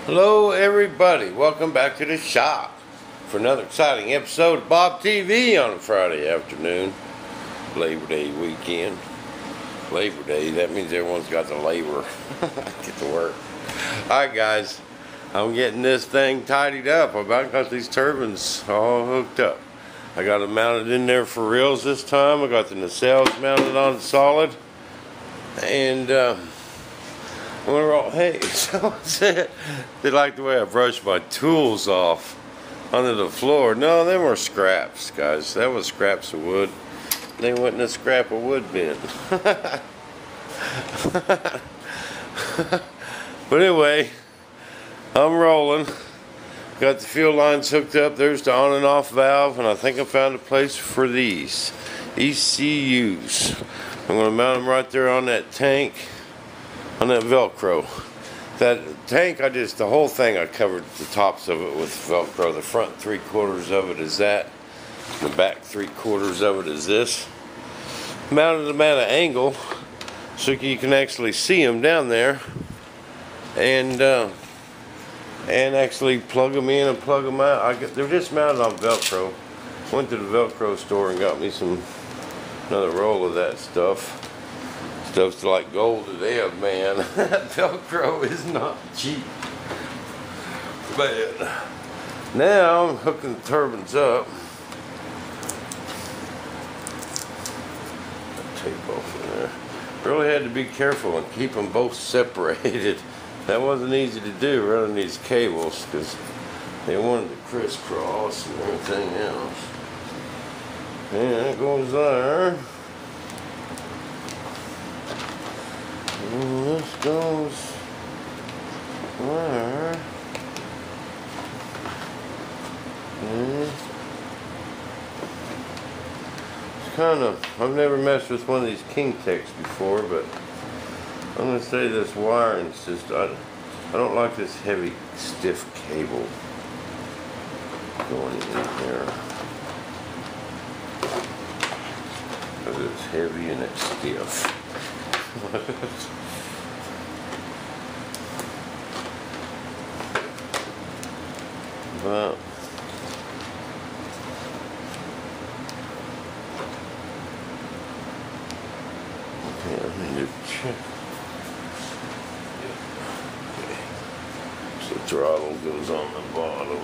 Hello everybody, welcome back to the shop for another exciting episode of Bob TV on a Friday afternoon. Labor Day weekend. Labor Day, that means everyone's got to labor. Get to work. Alright guys, I'm getting this thing tidied up. I've about got these turbines all hooked up. I got them mounted in there for reals this time. I got the nacelles mounted on solid. And we're all, hey, someone said they like the way I brush my tools off under the floor. No, they were scraps, guys. That was scraps of wood. They wasn't a scrap of wood bin. But anyway, I'm rolling. Got the fuel lines hooked up. There's the on and off valve, and I think I found a place for these ECUs. I'm going to mount them right there on that tank. On that Velcro. That tank, the whole thing, I covered the tops of it with Velcro. The front 3/4 of it is that. The back 3/4 of it is this. Mounted them at an angle so you can actually see them down there. And actually plug them in and plug them out. They're just mounted on Velcro. Went to the Velcro store and got me another roll of that stuff. Stuff's like gold to them, man. Velcro is not cheap. But now I'm hooking the turbines up. Tape off in there. Really had to be careful and keep them both separated. That wasn't easy to do running these cables because they wanted to crisscross and everything else. And that goes there. And this goes there. And it's kind of, I've never messed with one of these King Techs before, but I'm going to say this wiring's just, I don't like this heavy, stiff cable going in here. Because it's heavy and it's stiff. But okay, I need to check. Okay. So the throttle goes on the bottom.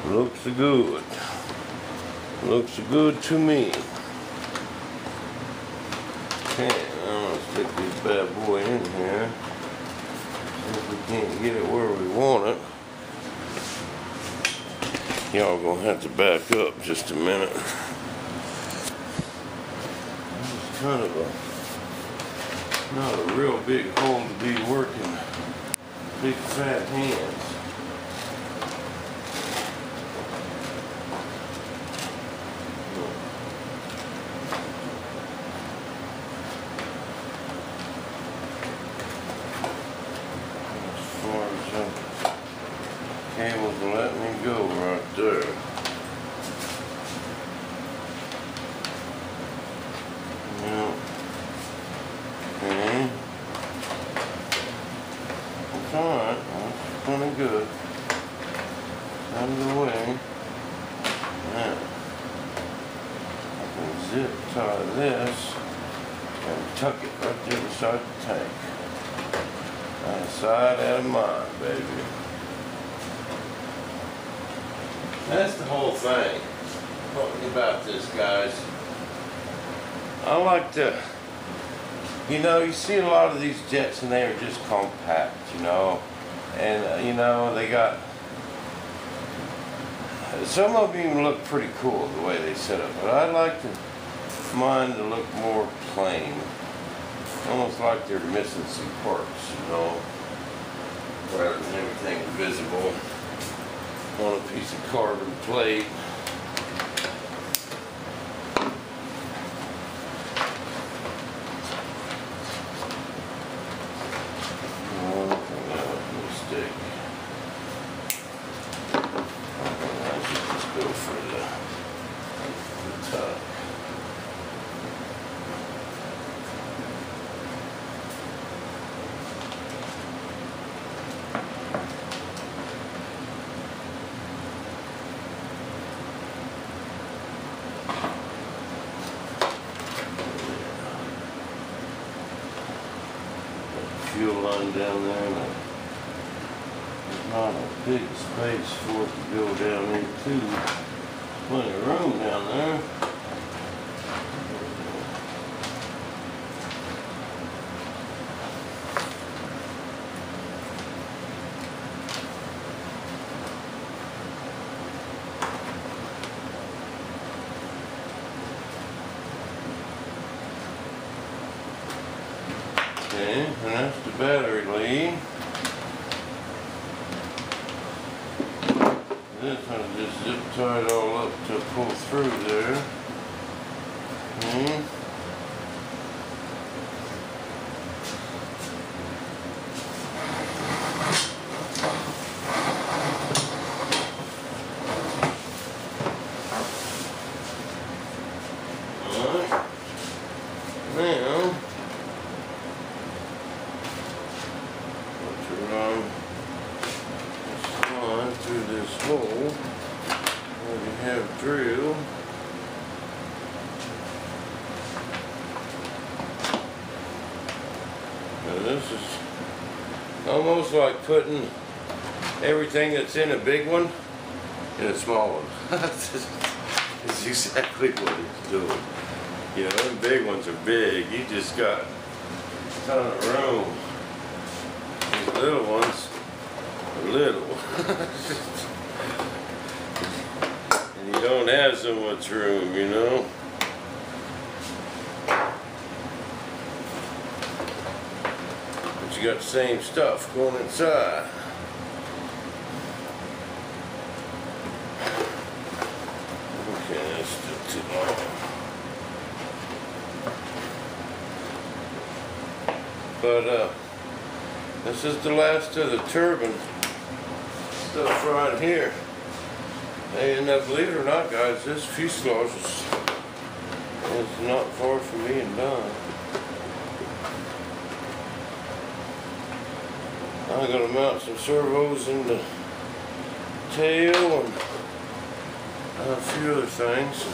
Looks good. Looks good to me. Okay, I'm gonna stick this bad boy in here. If we can't get it where we want it, y'all gonna have to back up just a minute. It's kind of not a real big hole to be working big fat hands. Cables will let me go right there. Yeah. Okay. It's alright. That's kind of good. Out of the way. Now, I can zip tie this and tuck it right there beside the tank. Out of sight, out of mind, baby. That's the whole thing. Talking about this, guys. I like to, you see a lot of these jets and they are just compact, and they got, some of them even look pretty cool the way they set up, but I like mine to look more plain, almost like they're missing some parts, rather than everything visible on a piece of carbon plate. stick. run down there, and there's not a big space for it to go down into. Plenty of room down there. Okay, and that's the battery lead. This one just zip tie it all up to pull through there. Alright. Now through this hole where we have drilled. Now this is almost like putting everything that's in a big one in a small one. It's exactly what it's doing. You know, them big ones are big. You just got a ton of room. These little ones are little. And you don't have so much room, you know. But you got the same stuff going inside. Okay, that's still too long. But this is the last of the turbine stuff right here. And believe it or not, guys, this fuselage is not far from being done. I'm going to mount some servos in the tail and a few other things.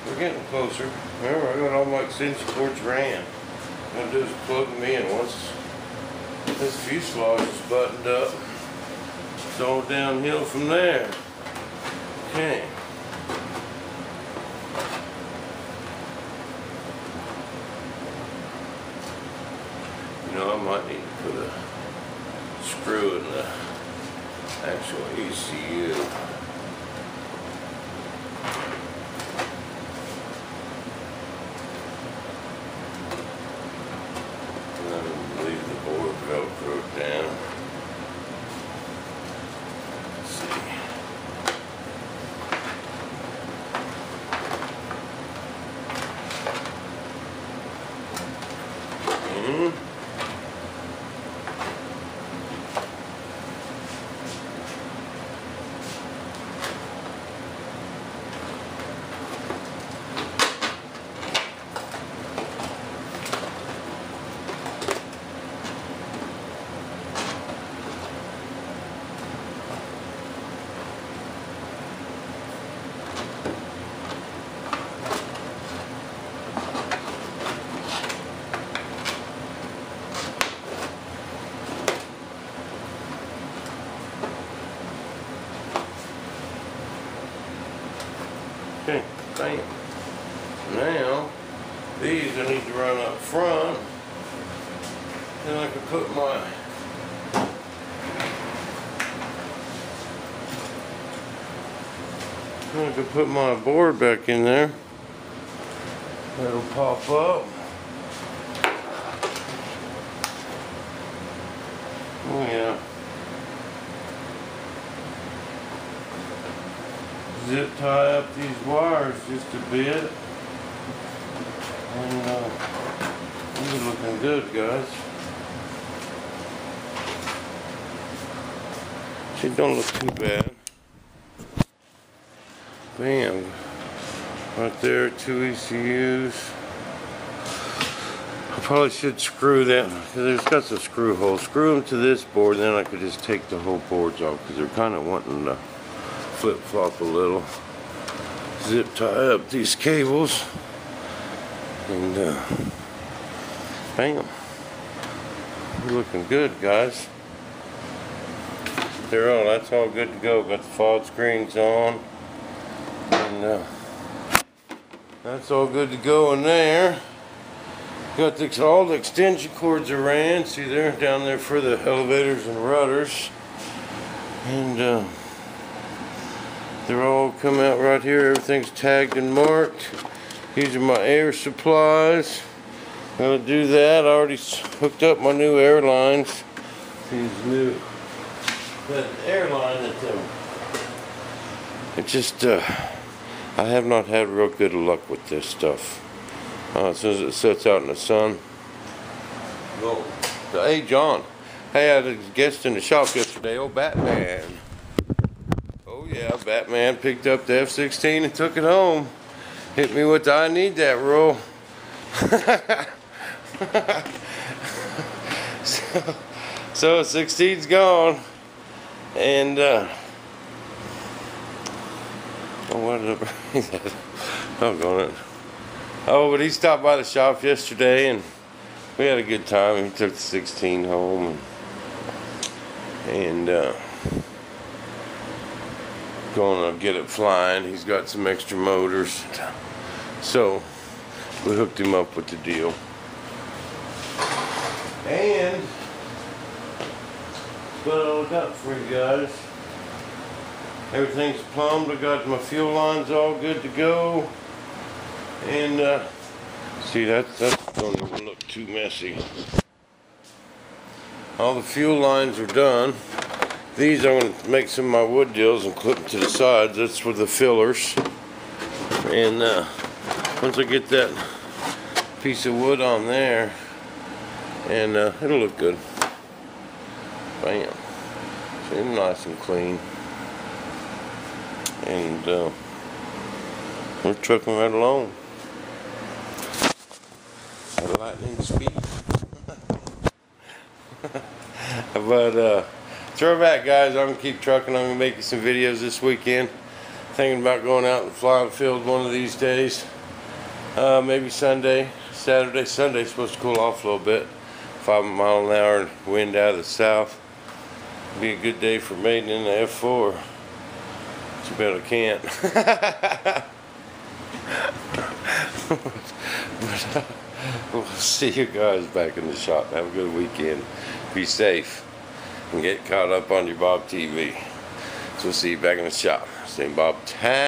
We're getting closer. Remember, I got all my extension cords ran. All I'm going to do is plug them in. Once this fuselage is buttoned up, it's all downhill from there. Okay. You know, I might need to put a screw in the actual ECU. And then leave the board velcroed down. Let's see. Okay, bam. Now, these I need to run up front. Then I can put my board back in there. That'll pop up. Oh yeah. Zip tie up these wires just a bit, and these are looking good, guys. They don't look too bad. Bam, right there, 2 ECUs. I probably should screw them because there's got some screw holes. Screw them to this board, then I could just take the whole boards off because they're kind of wanting to flip-flop a little. Zip tie up these cables, and bam. We're looking good, guys. That's all good to go. Got the fog screens on, and that's all good to go in there. Got all the extension cords are ran. See there, down there for the elevators and rudders, and they're all come out right here. Everything's tagged and marked. These are my air supplies. Gonna do that. I already hooked up my new airlines. These new that airline that it just I have not had real good luck with this stuff. As soon as it sits out in the sun. Well, hey John, hey, I had a guest in the shop yesterday. Oh, Batman. Oh yeah, Batman picked up the F-16 and took it home. Hit me with the I need that roll. So 16's gone, and oh, what did I bring that? Doggone it. Oh, but he stopped by the shop yesterday, and we had a good time. He took the 16 home, and going to get it flying. He's got some extra motors, so we hooked him up with the deal. And that's all I got for you guys. Everything's plumbed. I got my fuel lines all good to go. And see, that's don't even look too messy. All the fuel lines are done. These I'm going to make some of my wood deals and clip them to the sides. That's for the fillers. And once I get that piece of wood on there, and it'll look good. Bam. Seems nice and clean. And we're trucking right along at lightning speed. But throw back, guys. I'm gonna keep trucking. I'm gonna make you some videos this weekend. Thinking about going out and flying the field one of these days. Maybe Sunday, Saturday. Sunday's supposed to cool off a little bit. 5 mile an hour wind out of the south. Be a good day for mating in the F4. Too bad I can't. But we'll see you guys back in the shop. Have a good weekend. Be safe and get caught up on your Bob TV. So we'll see you back in the shop. Same Bob time.